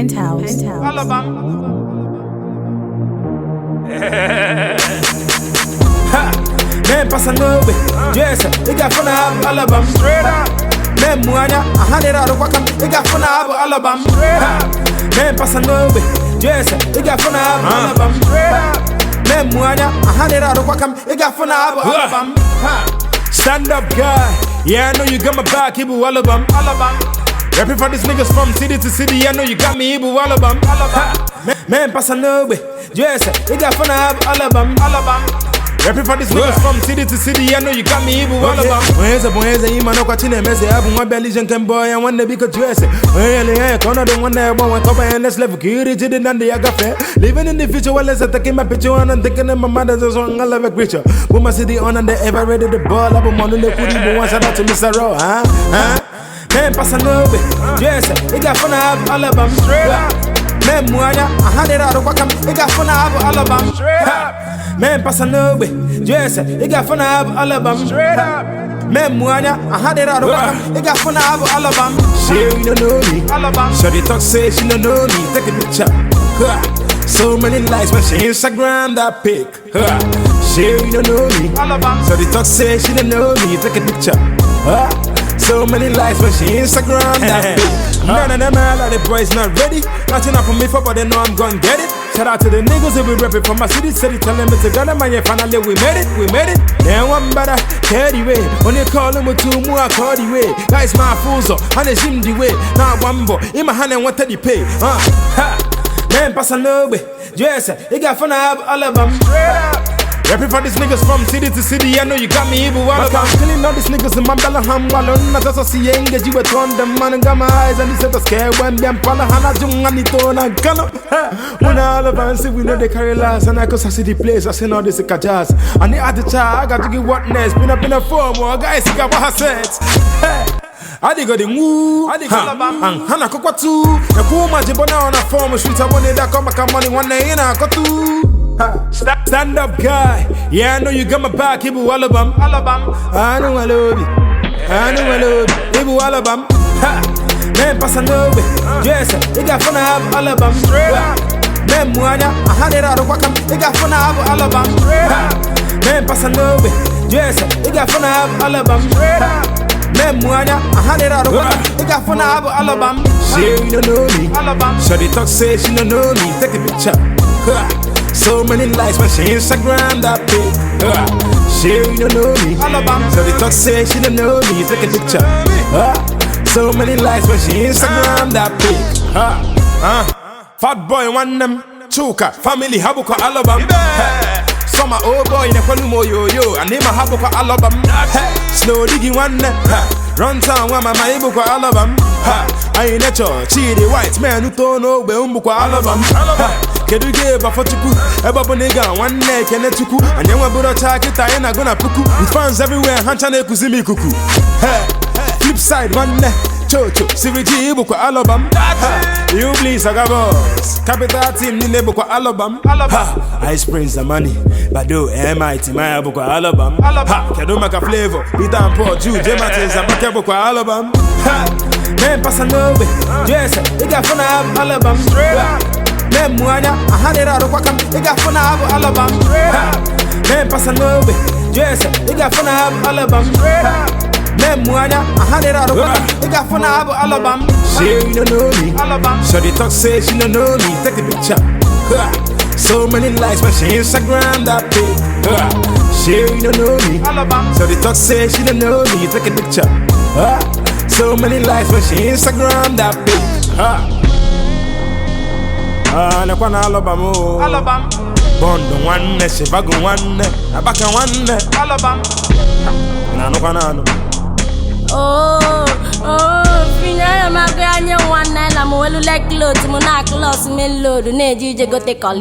Penthauz. Alobam. Men pass a no way. Yes, they got fun of Alobam. Straight up. Men muanya, I had it out of Wakam. They got fun of Alobam. Straight up. Men pass a no way. Yes, they got fun of Alobam. Straight up. Men muanya, I had it out of Wakam. They got fun of Alobam. Stand up, guy. Yeah, I know you got my back, Ibu Alobam. Alobam. Rapping for these niggas from city to city. I know you got me, Ibu Alobam. Alobam. Man, pass a no way. Yes, they got fun of Alobam. Alobam. Rapping for these niggas from city to city. I know you got me, Ibu Alobam. Boyeza, you man, no catching messy. I have one belly and boy, and one day because dress it. Well, corner the one that one cover and let's level. Curie did it and the agafe. Living in the future, well, as I taking my picture and I'm thinking in my mother's song. I love a creature. Put my city on and they ever ready the ball. I'm on the could even one shout out to Mr. Rowe, Man, pass a no way. Yes, they got fun of Alobam. Straight up. Men muanya, I had it out of Wakam. They got fun of Alobam. Straight up. Men pass a no way. Yes, they got fun of Alobam. Straight up. Men muanya, I had it out of Wakam. They got fun of Alobam. She don't know me. Alobam. So they talk say she don't know me. Take a picture. So many likes when she Instagram that pic. She don't know me. Alobam. So they talk say she don't know me. Take a picture. So many likes when she Instagram that bitch. None of them like the boys not ready. Nothing up for me for, but they know I'm gonna get it. Shout out to the niggas who be rapping for my city. City telling me together, man, yeah, finally we made it. Then one better, carry way. When they call him with two more, I call the way. Guys, my fools up, and they seem the way. Now one boy, in my hand and what did he pay? Man, pass a no way. Yes, they got fun of Alobam. Straight up. Rapping for these niggas from city to city. I know you got me, Ibu Alobam. Killing all these niggas in my Bellingham. Wallon, I just see you engage you with on them man and got my eyes and they said the scare when them pala hana jung and it on and gonna. When all of us see we know they carry last and I cause I see the place. I seen all this jazz. And they had the child, I got to get what next. Been up in a form, more guys, you got what I said. I dig the woo, I dig Alobam, and Hana Coquatu. The cool magic on a form of street. I wanted that come back money one day in a cotu. Stand up, guy. Yeah, I know you got my back, Ibu Alobam. Alobam. I know I love you. I know I love you. Ibu Alobam. Man, pass a no way. Yes, they got fun of Alobam. Straight up. Men muanya, I had it out of Wakam. They got fun of Alobam. Straight up. Man, pass a no way. Yes, they got fun of Alobam. Straight up. Men muanya, I had it out of Wakam. They got fun of Alobam. She don't know me. Alobam. So they talk say she don't know me. Take a picture. So many likes when she Instagram that pic. She don't know me. Alobam. So they talk say she don't know me. Take a picture. So many likes when she Instagram that pic. Fat boy one them chuka family habuka Alobam. Some old boy in a kwalumo yo and name a habuka Alobam. Slow digging one run town where my ibuka Alobam. I ain't at your cheaty white man who don't know where umbuka Alobam. Can you give a photoku? A bubble nigga, one neck and a tuku. And then one buddha chakita and I gonna puku. With fans everywhere, Hanchane Kuzimi kuku. Flip side, one neck. Chocho, CVG, Buka Alobam. You please, Agabos. Capital team, Ninebuka Alobam. Ice Prince the money. Bado, MIT, my Buka Alobam. Can you make a flavor? Peter and Paul, Jude, Jematis, and Bakabuka Alobam. Men pass a no way. Yes, they got fun of Alobam. Straight up. Men muanya, I had it out of Wakam. They got fun of Alobam. Straight up. Men pass a no way. Yes, they got fun of Alobam. Straight up. Men muanya, I had it out of Wakam. They got fun of Alobam. She don't know me. Alobam. So they talk say she don't know me. Take a picture. So many likes when she Instagram that pic. She don't know me. Alobam. So they talk say she don't know me. Take a picture. So many likes when she Instagram that pic. Nakwana Alobam. Alobam. Bondo one, Shivago one, Abaka one. Alobam. Nakwana. Phyno, my granny one, and I'm well like clothes, Monaco, lost me load, Naija go take a